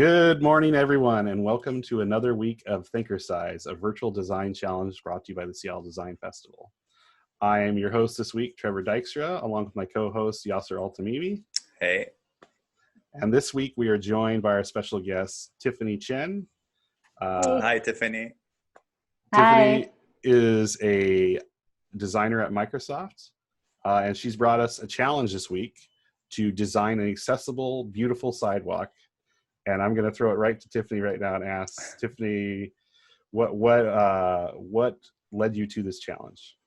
Good morning, everyone, and welcome to another week of Thinkercyze, a virtual design challenge brought to you by the Seattle Design Festival. I am your host this week, Trevor Dykstra, along with my co-host, Yasser Altamimi. Hey. And this week, we are joined by our special guest, Tiffany Chen. Hi, Tiffany. Tiffany is a designer at Microsoft, and she's brought us a challenge this week to design an accessible, beautiful sidewalk. And I'm going to throw it right to Tiffany right now and ask Tiffany, what led you to this challenge?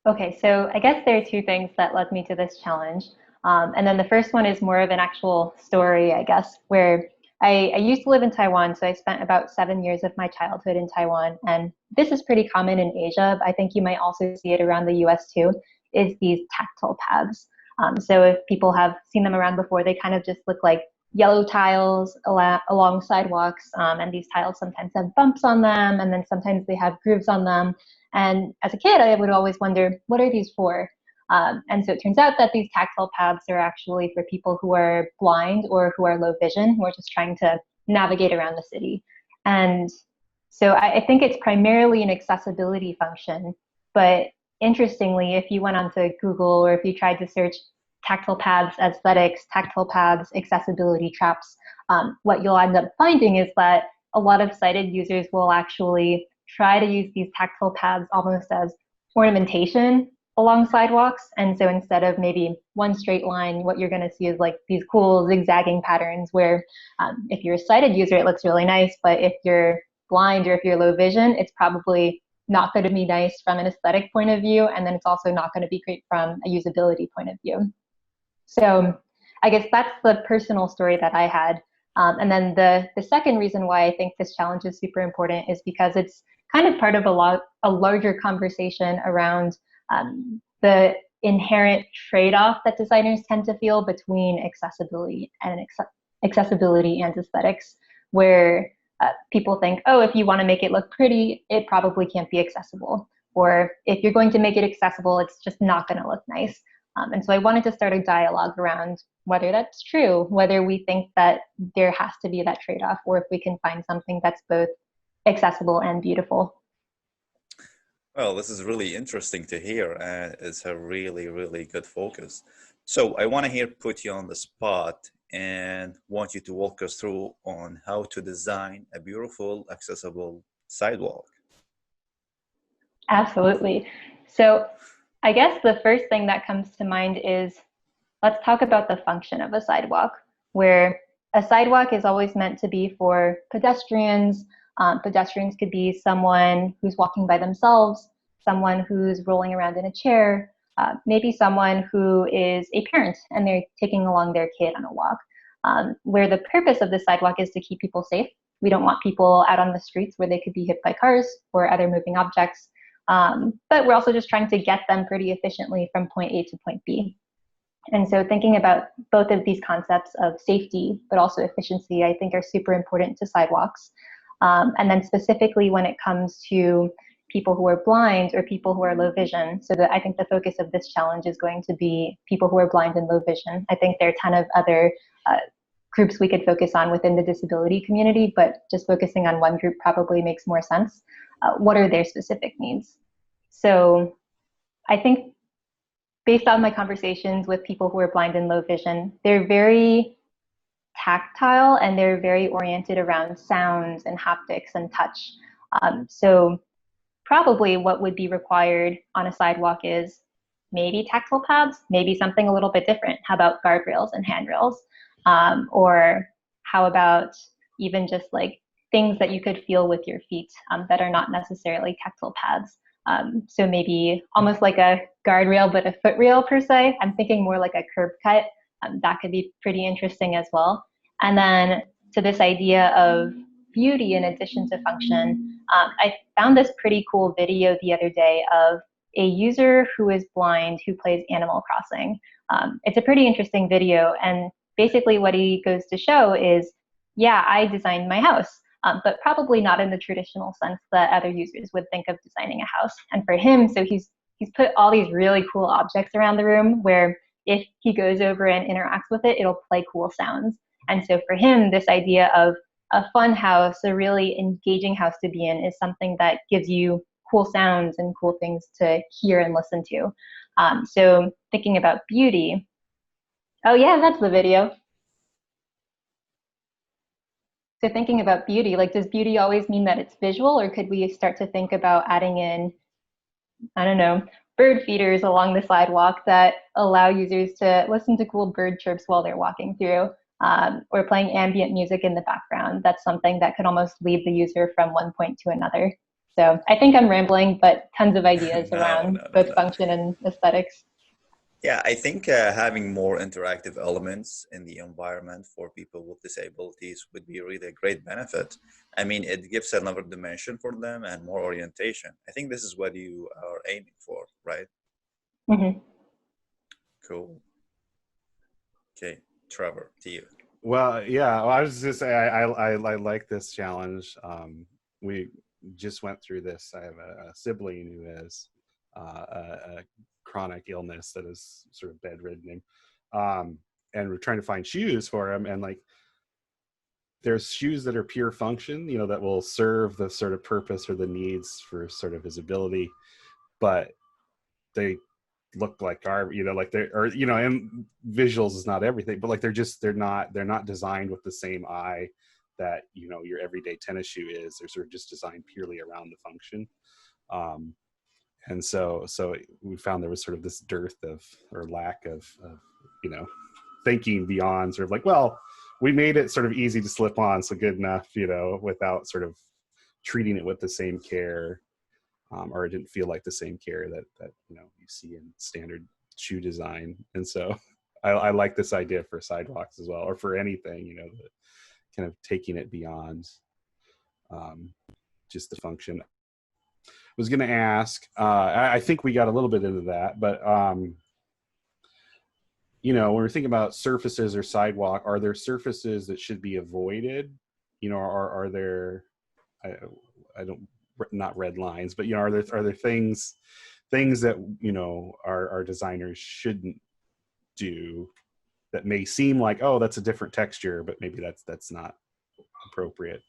Okay, so I guess there are two things that led me to this challenge. And then the first one is more of an actual story, I guess, where I used to live in Taiwan. So I spent about 7 years of my childhood in Taiwan. And this is pretty common in Asia, but I think you might also see it around the US too, is these tactile paths. So if people have seen them around before, they kind of just look like yellow tiles along sidewalks, and these tiles sometimes have bumps on them, and then sometimes they have grooves on them. And as a kid, I would always wonder, what are these for? And so it turns out that these tactile paths are actually for people who are blind or who are low vision, who are just trying to navigate around the city. And so I think it's primarily an accessibility function, but interestingly, if you went onto Google or if you tried to search tactile paths, aesthetics, tactile paths, accessibility traps, what you'll end up finding is that a lot of sighted users will actually try to use these tactile paths almost as ornamentation along sidewalks. And so instead of maybe one straight line, what you're going to see is like these cool zigzagging patterns where if you're a sighted user, it looks really nice. But if you're blind or if you're low vision, it's probably not going to be nice from an aesthetic point of view. And then it's also not going to be great from a usability point of view. So I guess that's the personal story that I had. And then the second reason why I think this challenge is super important is because it's kind of part of a larger conversation around the inherent trade-off that designers tend to feel between accessibility and aesthetics, where people think, oh, if you want to make it look pretty, it probably can't be accessible. Or if you're going to make it accessible, it's just not going to look nice. And so I wanted to start a dialogue around whether that's true, whether we think that there has to be that trade-off, or if we can find something that's both accessible and beautiful. Well, this is really interesting to hear, and it's a really, really good focus. So I want to put you on the spot and want you to walk us through on how to design a beautiful, accessible sidewalk. Absolutely. So I guess the first thing that comes to mind is, let's talk about the function of a sidewalk, where a sidewalk is always meant to be for pedestrians. Pedestrians could be someone who's walking by themselves, someone who's rolling around in a chair, maybe someone who is a parent and they're taking along their kid on a walk, where the purpose of the sidewalk is to keep people safe. We don't want people out on the streets where they could be hit by cars or other moving objects. But we're also just trying to get them pretty efficiently from point A to point B. And so thinking about both of these concepts of safety, but also efficiency, I think are super important to sidewalks. And then specifically when it comes to people who are blind or people who are low vision. So that I think the focus of this challenge is going to be people who are blind and low vision. I think there are a ton of other groups we could focus on within the disability community, but just focusing on one group probably makes more sense. What are their specific needs? So I think based on my conversations with people who are blind and low vision, they're very tactile and they're very oriented around sounds and haptics and touch. So probably what would be required on a sidewalk is maybe tactile paths, maybe something a little bit different. How about guardrails and handrails? Or how about even just like things that you could feel with your feet that are not necessarily tactile paths. So maybe almost like a guardrail, but a foot rail per se. I'm thinking more like a curb cut. That could be pretty interesting as well. And then to this idea of beauty in addition to function, I found this pretty cool video the other day of a user who is blind who plays Animal Crossing. It's a pretty interesting video. And basically what he goes to show is, yeah, I designed my house. But probably not in the traditional sense that other users would think of designing a house. And for him, so he's put all these really cool objects around the room where if he goes over and interacts with it, it'll play cool sounds. And so for him, this idea of a fun house, a really engaging house to be in, is something that gives you cool sounds and cool things to hear and listen to. So thinking about beauty. Oh yeah, that's the video. So thinking about beauty, like, does beauty always mean that it's visual, or could we start to think about adding in, I don't know, bird feeders along the sidewalk that allow users to listen to cool bird chirps while they're walking through, or playing ambient music in the background? That's something that could almost lead the user from one point to another. So I think I'm rambling, but tons of ideas around both function and aesthetics. Yeah, I think having more interactive elements in the environment for people with disabilities would be really a great benefit. I mean, it gives another dimension for them and more orientation. I think this is what you are aiming for, right? Mm-hmm. Cool. Okay, Trevor, to you. Well, yeah, well, I was just gonna say I like this challenge. We just went through this. I have a sibling who has a chronic illness that is sort of bedridden, and we're trying to find shoes for him. And like, there's shoes that are pure function, you know, that will serve the sort of purpose or the needs for sort of his ability, but they look like our, you know, like they're, or, you know, and visuals is not everything, but like they're not designed with the same eye that, you know, your everyday tennis shoe is. They're sort of just designed purely around the function. And so we found there was sort of this dearth of, or lack of, you know, thinking beyond sort of like, well, we made it sort of easy to slip on, so good enough, you know, without sort of treating it with the same care, or it didn't feel like the same care that you know you see in standard shoe design. And so I like this idea for sidewalks as well, or for anything, you know, the, kind of taking it beyond just the function. I was going to ask, I think we got a little bit into that, but you know, when we're thinking about surfaces or sidewalk, are there surfaces that should be avoided? You know, are there, I don't, not red lines, but, you know, are there things that, you know, our designers shouldn't do that may seem like, oh, that's a different texture, but maybe that's not appropriate?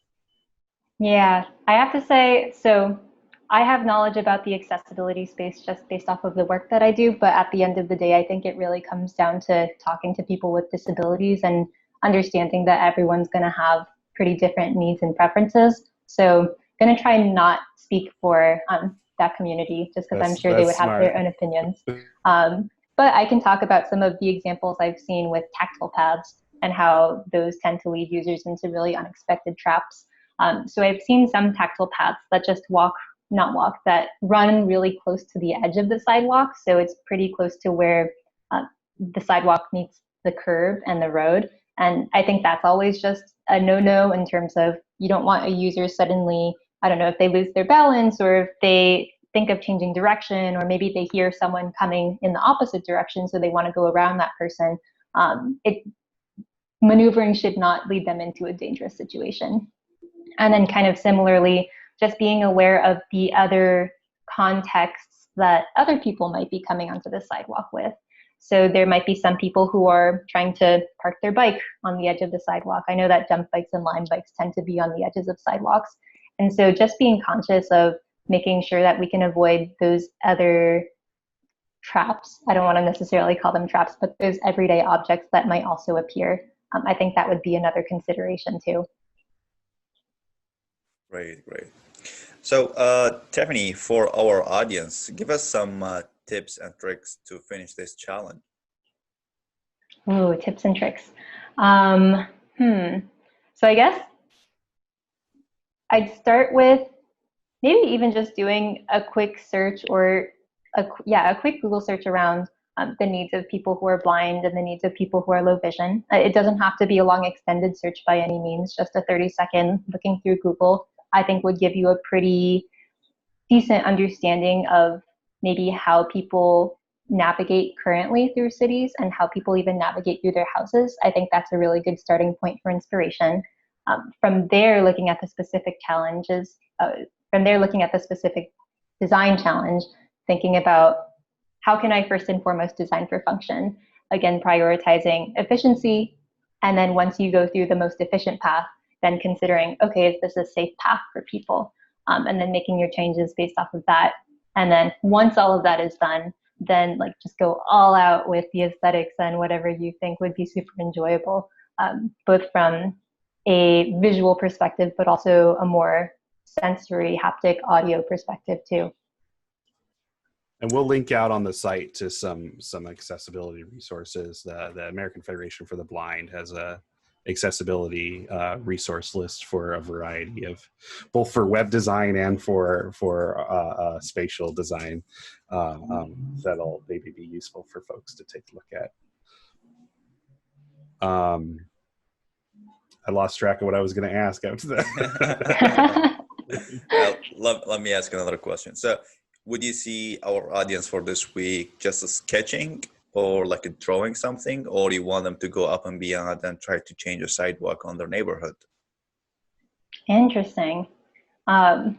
Yeah, I have to say, so I have knowledge about the accessibility space just based off of the work that I do, but at the end of the day, I think it really comes down to talking to people with disabilities and understanding that everyone's going to have pretty different needs and preferences. So I'm going to try and not speak for that community, just because I'm sure they would have smart. their own opinions. But I can talk about some of the examples I've seen with tactile paths and how those tend to lead users into really unexpected traps. So I've seen some tactile paths that just that run really close to the edge of the sidewalk. So it's pretty close to where the sidewalk meets the curb and the road. And I think that's always just a no-no in terms of, you don't want a user suddenly, I don't know, if they lose their balance or if they think of changing direction, or maybe they hear someone coming in the opposite direction, so they want to go around that person. Maneuvering should not lead them into a dangerous situation. And then kind of similarly, just being aware of the other contexts that other people might be coming onto the sidewalk with. So there might be some people who are trying to park their bike on the edge of the sidewalk. I know that dump bikes and Lime bikes tend to be on the edges of sidewalks. And so just being conscious of making sure that we can avoid those other traps. I don't want to necessarily call them traps, but those everyday objects that might also appear. I think that would be another consideration too. Great. So, Tiffany, for our audience, give us some tips and tricks to finish this challenge. Oh, tips and tricks. So I guess I'd start with maybe even just doing a quick search, or a quick Google search around the needs of people who are blind and the needs of people who are low vision. It doesn't have to be a long extended search by any means. Just a 30-second looking through Google, I think, would give you a pretty decent understanding of maybe how people navigate currently through cities and how people even navigate through their houses. I think that's a really good starting point for inspiration. From there, looking at the specific challenges, looking at the specific design challenge, thinking about how can I first and foremost design for function? Again, prioritizing efficiency, And then once you go through the most efficient path, then considering, okay, is this a safe path for people? And then making your changes based off of that. And then once all of that is done, then like just go all out with the aesthetics and whatever you think would be super enjoyable, both from a visual perspective, but also a more sensory, haptic audio perspective too. And we'll link out on the site to some accessibility resources. The American Federation for the Blind has a accessibility resource list for a variety of, both for web design and for spatial design, that'll maybe be useful for folks to take a look at. I lost track of what I was going to ask after that. Let me ask another question. So would you see our audience for this week just as sketching or like a drawing something, or you want them to go up and beyond and try to change a sidewalk on their neighborhood? Interesting. Do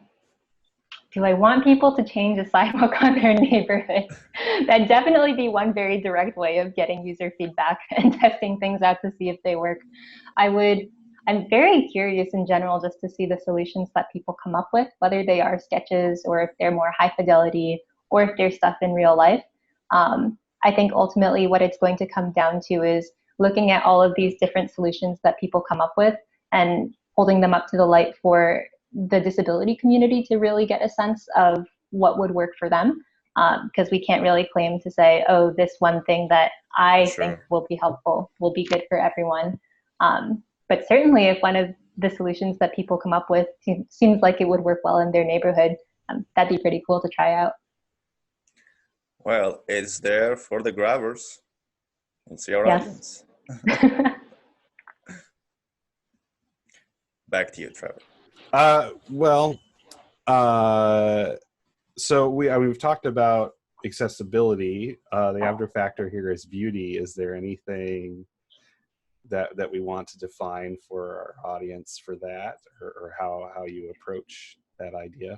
I want people to change a sidewalk on their neighborhood? That'd definitely be one very direct way of getting user feedback and testing things out to see if they work. I'm very curious in general just to see the solutions that people come up with, whether they are sketches or if they're more high fidelity or if they're stuff in real life. I think ultimately what it's going to come down to is looking at all of these different solutions that people come up with and holding them up to the light for the disability community to really get a sense of what would work for them. Because we can't really claim to say, oh, this one thing that I think will be helpful will be good for everyone. But certainly if one of the solutions that people come up with seems like it would work well in their neighborhood, that'd be pretty cool to try out. Well, it's there for the grabbers. We'll see our audience. Back to you, Trevor. So we've talked about accessibility. The other factor here is beauty. Is there anything that we want to define for our audience for that, or how you approach that idea?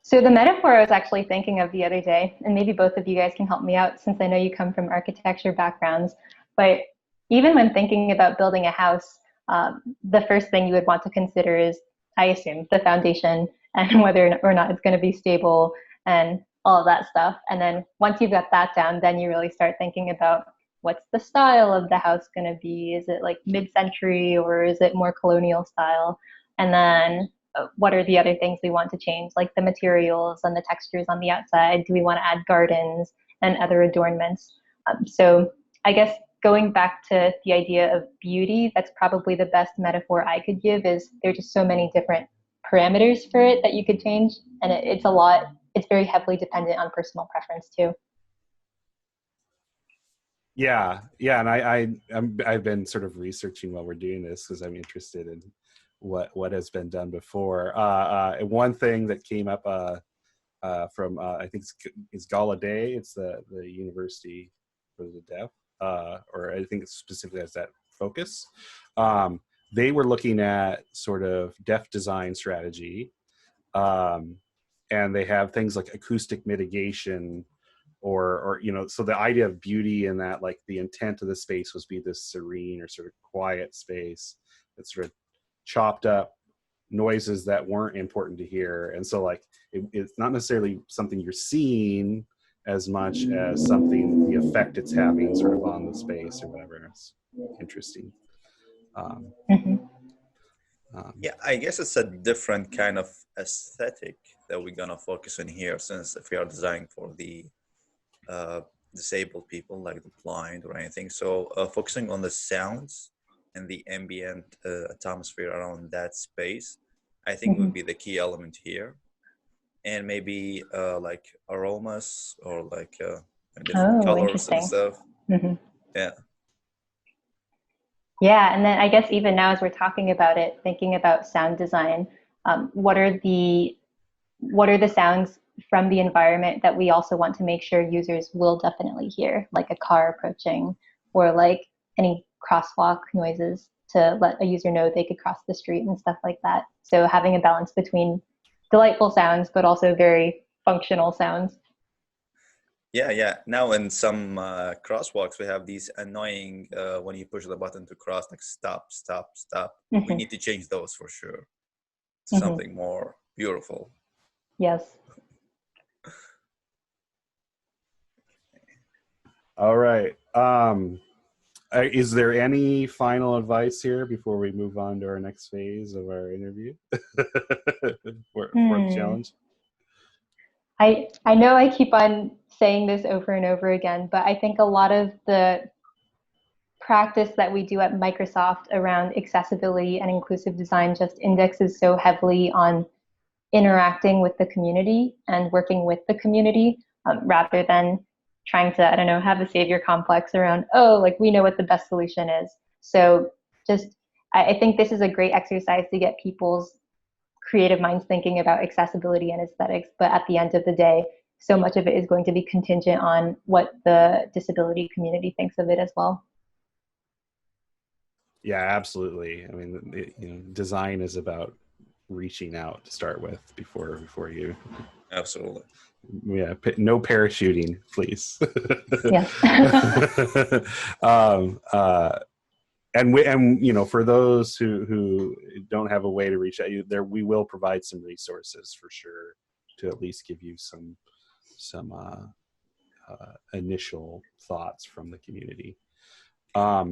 So the metaphor I was actually thinking of the other day, and maybe both of you guys can help me out since I know you come from architecture backgrounds, but even when thinking about building a house, the first thing you would want to consider is, I assume, the foundation and whether or not it's going to be stable and all of that stuff. And then once you've got that down, then you really start thinking about what's the style of the house going to be? Is it like mid-century or is it more colonial style? And then what are the other things we want to change, like the materials and the textures on the outside? Do we want to add gardens and other adornments? So I guess going back to the idea of beauty, that's probably the best metaphor I could give. Is there are just so many different parameters for it that you could change, and it's a lot. It's very heavily dependent on personal preference too. Yeah, and I've been sort of researching while we're doing this because I'm interested in what has been done before. One thing that came up from I think it's Gallaudet. It's the University for the Deaf, or I think it specifically has that focus. They were looking at sort of deaf design strategy, and they have things like acoustic mitigation, or so the idea of beauty in that, like, the intent of the space was be this serene or sort of quiet space that sort of chopped up noises that weren't important to hear. And so, like, it's not necessarily something you're seeing as much as something, the effect it's having sort of on the space or whatever. It's interesting. Yeah, I guess it's a different kind of aesthetic that we're gonna focus on here, since if we are designing for the disabled people, like the blind or anything. So focusing on the sounds and the ambient atmosphere around that space, I think would be the key element here. And maybe like aromas or like different colors and stuff. Yeah, and then I guess even now as we're talking about it, thinking about sound design, what are the sounds from the environment that we also want to make sure users will definitely hear, like a car approaching, or like any crosswalk noises to let a user know they could cross the street and stuff like that. So having a balance between delightful sounds, but also very functional sounds. Yeah. Now in some crosswalks, we have these annoying when you push the button to cross, like stop, stop, stop. We need to change those for sure to something more beautiful. Yes. All right. Is there any final advice here before we move on to our next phase of our interview for the challenge? I know I keep on saying this over and over again, but I think a lot of the practice that we do at Microsoft around accessibility and inclusive design just indexes so heavily on interacting with the community and working with the community rather than trying to, I don't know, have a savior complex around, oh, like we know what the best solution is. So just, I think this is a great exercise to get people's creative minds thinking about accessibility and aesthetics. But at the end of the day, so much of it is going to be contingent on what the disability community thinks of it as well. Yeah, absolutely. I mean, design is about reaching out to start with before you. Absolutely. Yeah, no parachuting, please. Yes. And for those who don't have a way to reach out, we will provide some resources for sure to at least give you some initial thoughts from the community. How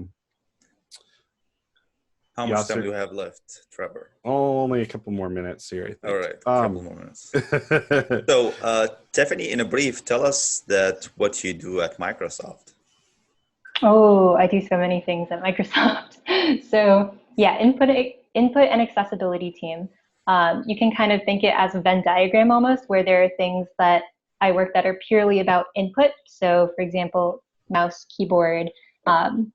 much time do we have left, Trevor? Only a couple more minutes here, I think. All right, a couple more minutes. So, Tiffany, in a brief, tell us what you do at Microsoft. Oh, I do so many things at Microsoft. So yeah, input and accessibility team. You can kind of think it as a Venn diagram almost, where there are things that I work that are purely about input. So for example, mouse, keyboard,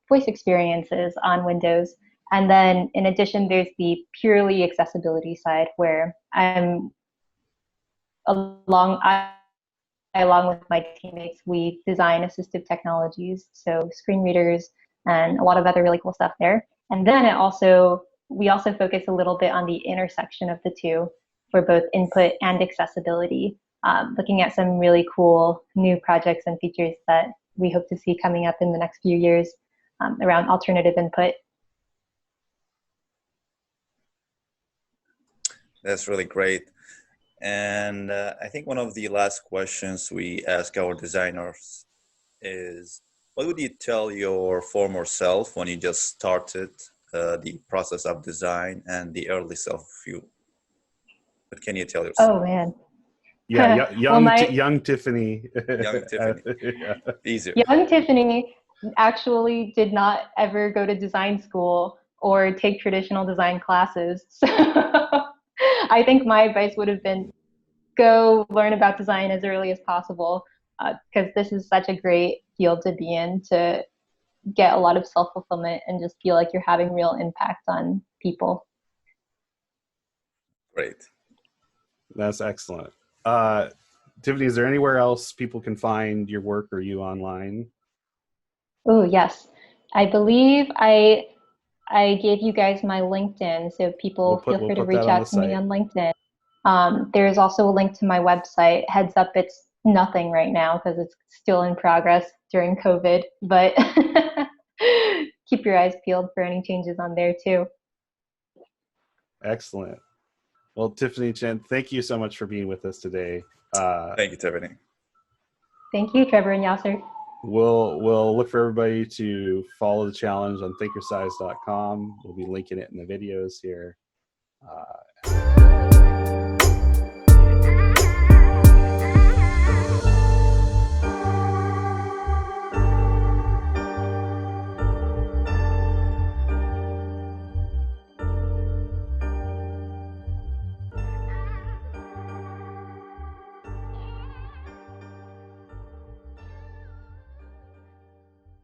voice experiences on Windows. And then in addition, there's the purely accessibility side where along with my teammates, we design assistive technologies, so screen readers and a lot of other really cool stuff there. And then we also focus a little bit on the intersection of the two for both input and accessibility, looking at some really cool new projects and features that we hope to see coming up in the next few years around alternative input. That's really great. And I think one of the last questions we ask our designers is, what would you tell your former self when you just started the process of design and the early self of you? What can you tell yourself? Oh, man. Yeah, young Tiffany. Young Tiffany. Yeah. Easier. Young Tiffany actually did not ever go to design school or take traditional design classes. So I think my advice would have been go learn about design as early as possible because this is such a great field to be in, to get a lot of self-fulfillment and just feel like you're having real impact on people. Great. That's excellent. Tiffany, is there anywhere else people can find your work or you online? Oh, yes. I believe I gave you guys my LinkedIn, so people feel free to reach out to me on LinkedIn. There is also a link to my website. Heads up, it's nothing right now because it's still in progress during COVID, but keep your eyes peeled for any changes on there too. Excellent. Well, Tiffany Chen, thank you so much for being with us today. Thank you, Tiffany. Thank you, Trevor and Yasser. We'll look for everybody to follow the challenge on Thinkercyze.com. We'll be linking it in the videos here.